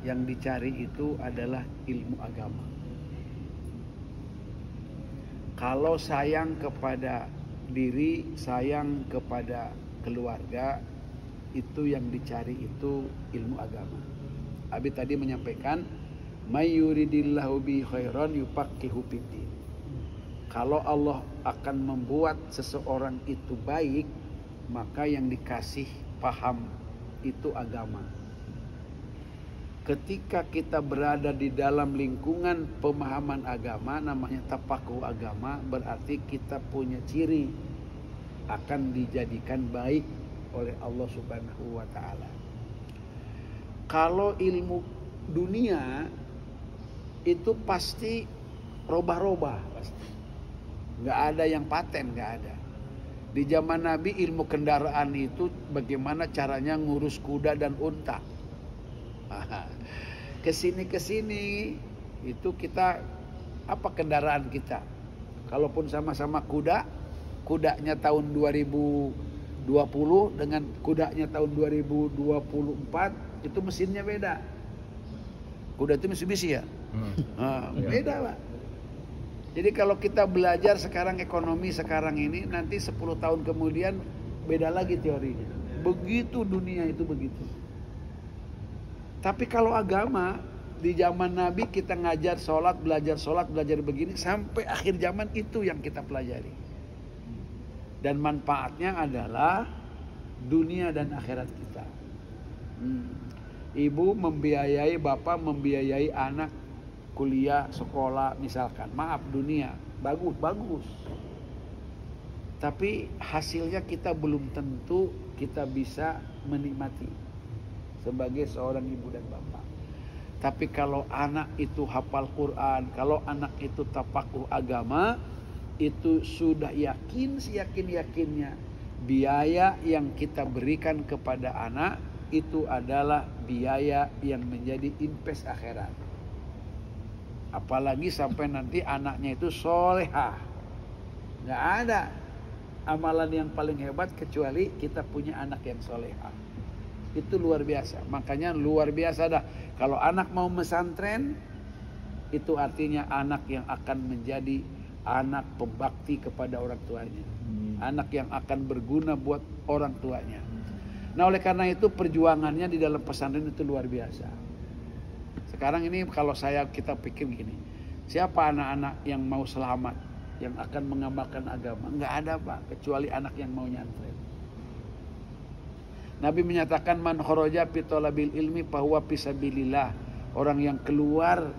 yang dicari itu adalah ilmu agama. Kalau sayang kepada diri, sayang kepada keluarga, itu yang dicari itu ilmu agama. Abi tadi menyampaikan, may yuridillahu bi khairan yufaqihu fiddin. Kalau Allah akan membuat seseorang itu baik, maka yang dikasih paham itu agama. Ketika kita berada di dalam lingkungan pemahaman agama, namanya tapakuh agama, berarti kita punya ciri akan dijadikan baik oleh Allah Subhanahu wa ta'ala. Kalau ilmu dunia itu pasti robah-robah, pasti. Nggak ada yang paten, nggak ada. Di zaman Nabi ilmu kendaraan itu bagaimana caranya ngurus kuda dan unta. Kesini itu kita apa kendaraan kita? Kalaupun sama-sama kudanya tahun 2020 dengan kudanya tahun 2024 itu mesinnya beda. Kuda itu Mitsubishi ya? Beda Pak. Jadi kalau kita belajar sekarang ekonomi sekarang ini, nanti 10 tahun kemudian beda lagi teorinya. Begitu dunia itu begitu. Tapi kalau agama, di zaman Nabi kita ngajar sholat, belajar begini, sampai akhir zaman itu yang kita pelajari. Dan manfaatnya adalah dunia dan akhirat kita. Ibu membiayai, bapak membiayai anak kuliah, sekolah misalkan. Maaf, dunia. Bagus. Tapi hasilnya kita belum tentu kita bisa menikmati sebagai seorang ibu dan bapak. Tapi kalau anak itu hafal Quran, kalau anak itu tapakuh agama, itu sudah seyakin-yakinnya biaya yang kita berikan kepada anak itu adalah biaya yang menjadi invest akhirat. Apalagi sampai nanti anaknya itu solehah. Nggak ada amalan yang paling hebat kecuali kita punya anak yang solehah. Itu luar biasa. Makanya luar biasa dah. Kalau anak mau mesantren, itu artinya anak yang akan menjadi anak pembakti kepada orang tuanya. Anak yang akan berguna buat orang tuanya. Nah oleh karena itu perjuangannya di dalam pesantren itu luar biasa. Sekarang ini kalau kita pikir gini, siapa anak-anak yang mau selamat, yang akan mengamalkan agama? Enggak ada Pak, kecuali anak yang mau nyantren. Nabi menyatakan man kharaja fi talabil ilmi fahuwa fi sabilillah. Orang yang keluar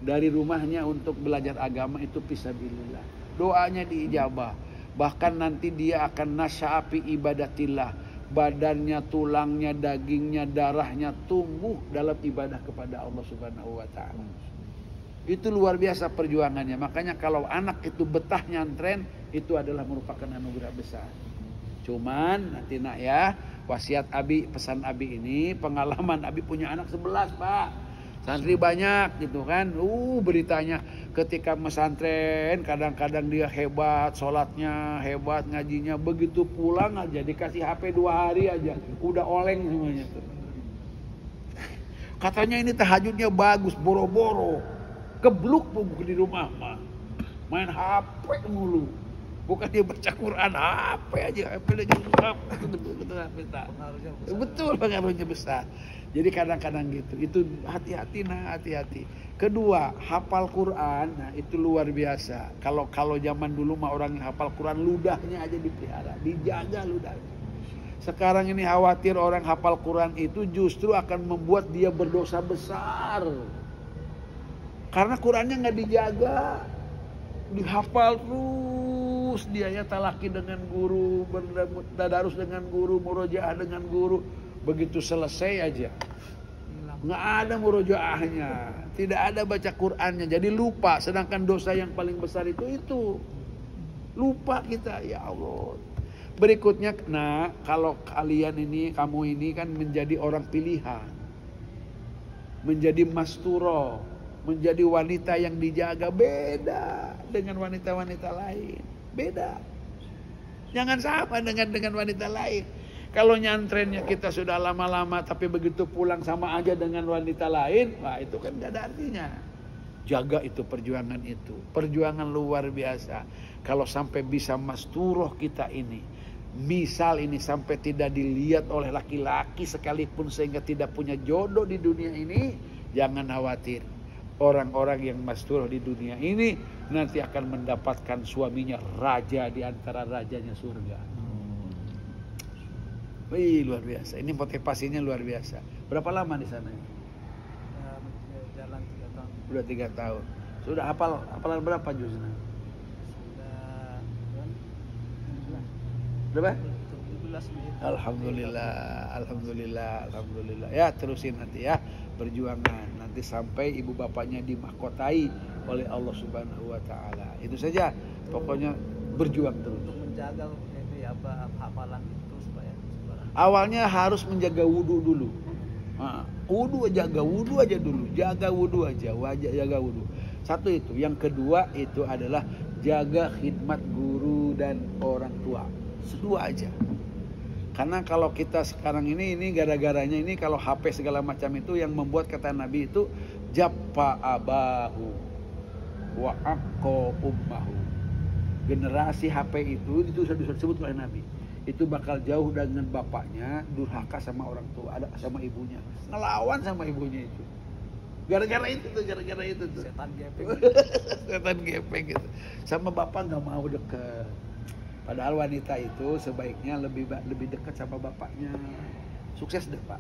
dari rumahnya untuk belajar agama itu fi sabilillah. Doanya diijabah. Bahkan nanti dia akan nasya'a ibadatillah. Badannya, tulangnya, dagingnya, darahnya tumbuh dalam ibadah kepada Allah Subhanahu wa ta'ala. Itu luar biasa perjuangannya. Makanya kalau anak itu betah nyantren, itu adalah merupakan anugerah besar. Cuman nanti nak ya, wasiat Abi, pesan Abi ini, pengalaman Abi punya anak 11 Pak. Santri banyak gitu kan. Beritanya ketika mesantren kadang-kadang dia hebat, sholatnya hebat, ngajinya, begitu pulang aja dikasih HP 2 hari aja udah oleng semuanya tuh. Katanya ini tahajudnya bagus, boro-boro. Kebluk tuh di rumah mah. Main HP mulu. Bukan dia baca Quran, HP aja, HP lagi betul pengaruhnya besar. Jadi kadang-kadang gitu. Itu hati-hati nah, hati-hati. Kedua, hafal Quran, nah itu luar biasa. Kalau zaman dulu mah orang yang hafal Quran ludahnya aja dipelihara, dijaga ludahnya. Sekarang ini khawatir orang hafal Quran itu justru akan membuat dia berdosa besar. Karena Qurannya nggak dijaga, dihafal terus dia ya, talaki dengan guru, bertadarus dengan guru, murojaah dengan guru. Begitu selesai aja nggak ada murojaahnya, tidak ada baca Qurannya, jadi lupa. Sedangkan dosa yang paling besar itu lupa kita, ya Allah. Berikutnya, nah kalau kalian ini, kamu ini kan menjadi orang pilihan, menjadi masturo, menjadi wanita yang dijaga, beda dengan wanita-wanita lain. Beda. Jangan sama dengan wanita lain. Kalau nyantrennya kita sudah lama-lama tapi begitu pulang sama aja dengan wanita lain, wah itu kan gak ada artinya. Jaga itu perjuangan itu. Perjuangan luar biasa. Kalau sampai bisa masturoh kita ini, misal ini sampai tidak dilihat oleh laki-laki sekalipun sehingga tidak punya jodoh di dunia ini, jangan khawatir. Orang-orang yang masturoh di dunia ini nanti akan mendapatkan suaminya raja di antara rajanya surga. Wih, luar biasa. Ini motivasinya luar biasa. Berapa lama di sana? Jalan 3 tahun. Udah 3 tahun. Sudah hafalan berapa juznya? Sudah Berapa? 17 menit. Alhamdulillah. Ya, terusin nanti ya. Perjuangan. Nanti sampai ibu bapaknya dimahkotai oleh Allah Subhanahu wa taala. Itu saja. Pokoknya berjuang terus. Untuk menjaga ini hafalan itu supaya Awalnya harus menjaga wudhu dulu. Jaga wudhu aja dulu. Jaga wudhu. Satu itu. Yang kedua itu adalah jaga khidmat guru dan orang tua. Sedua aja. Karena kalau kita sekarang ini gara-garanya ini kalau HP segala macam itu yang membuat kata Nabi itu jappa abahu wa aqqa ummahu. Generasi HP itu sudah disebut oleh Nabi. Itu bakal jauh dengan bapaknya, durhaka sama orang tua, ada sama ibunya, ngelawan sama ibunya itu. Gara-gara itu tuh. setan gepeng. Setan gepeng gitu. Sama bapak nggak mau deket. Padahal wanita itu sebaiknya lebih dekat sama bapaknya. Sukses deh Pak.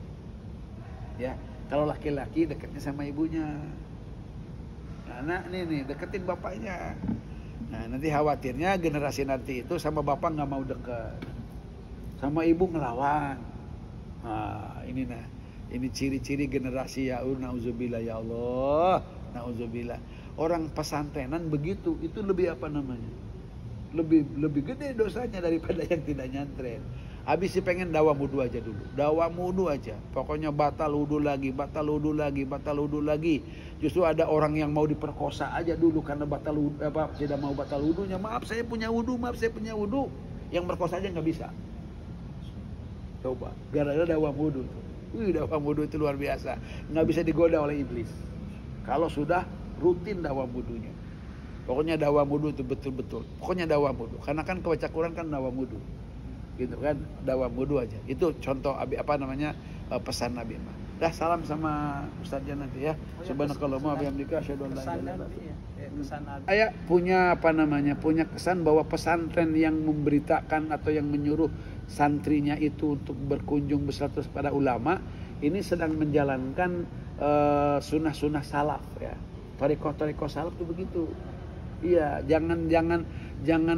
Ya, kalau laki-laki dekatnya sama ibunya. Nah, nih deketin bapaknya. Nah, nanti khawatirnya generasi nanti itu sama bapak nggak mau dekat. Sama ibu ngelawan. Ini ciri-ciri generasi na'udzubillah ya Allah, na'udzubillah. Orang pesantrenan begitu, itu lebih apa namanya? Lebih gede dosanya daripada yang tidak nyantren. Habis sih pengen dawam wudu aja dulu. Dawam wudu aja. Pokoknya batal wudu lagi. Justru ada orang yang mau diperkosa aja dulu karena tidak mau batal wudunya. Maaf saya punya wudu. Yang merkosa aja nggak bisa. Coba, gara-gara dawam wudu. Dawam wudu itu luar biasa. Nggak bisa digoda oleh iblis. Kalau sudah rutin dawam wudunya. Pokoknya dawam wudu itu betul-betul. Pokoknya dawam wudu. Karena kan kebaca Quran kan dawam wudu. Gitu kan, dawam wudu aja. Itu contoh pesan Nabi. Dah salam sama ustaznya nanti ya. Subhanakallahumma wa bihamdika asyhadu an la ilaha illa anta. Saya punya punya kesan bahwa pesantren yang memberitakan atau yang menyuruh santrinya itu untuk berkunjung berstatus pada ulama ini sedang menjalankan sunnah-sunnah salaf ya. Thariqah salaf itu begitu. Iya, jangan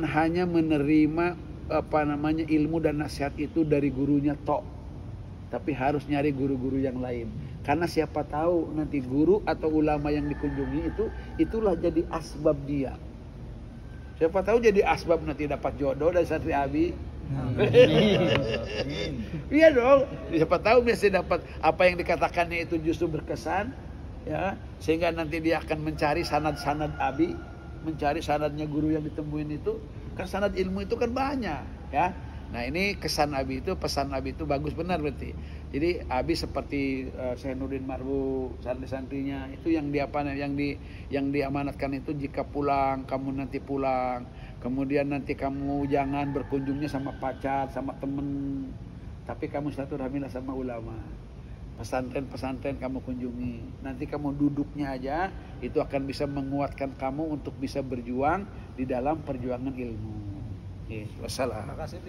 hanya menerima ilmu dan nasihat itu dari gurunya tok. Tapi harus nyari guru-guru yang lain. Karena siapa tahu nanti guru atau ulama yang dikunjungi itulah jadi asbab dia. Siapa tahu jadi asbab nanti dapat jodoh dari santri Abi. Iya dong. Siapa tahu bisa dapat apa yang dikatakannya itu justru berkesan, ya, sehingga nanti dia akan mencari sanad-sanad Abi, mencari sanadnya guru yang ditemuin itu. Kan sanad ilmu itu kan banyak, ya. Nah ini kesan Abi itu, pesan Abi itu bagus benar berarti. Jadi Abi seperti Syekh Nurdin Marwu, santri-santrinya itu yang diamanatkan itu jika pulang kamu nanti pulang. Kemudian nanti kamu jangan berkunjungnya sama pacar, sama temen, tapi kamu silaturahmilah sama ulama. Pesantren-pesantren kamu kunjungi. Nanti kamu duduknya aja, itu akan bisa menguatkan kamu untuk bisa berjuang di dalam perjuangan ilmu. Wassalam. Terima kasih.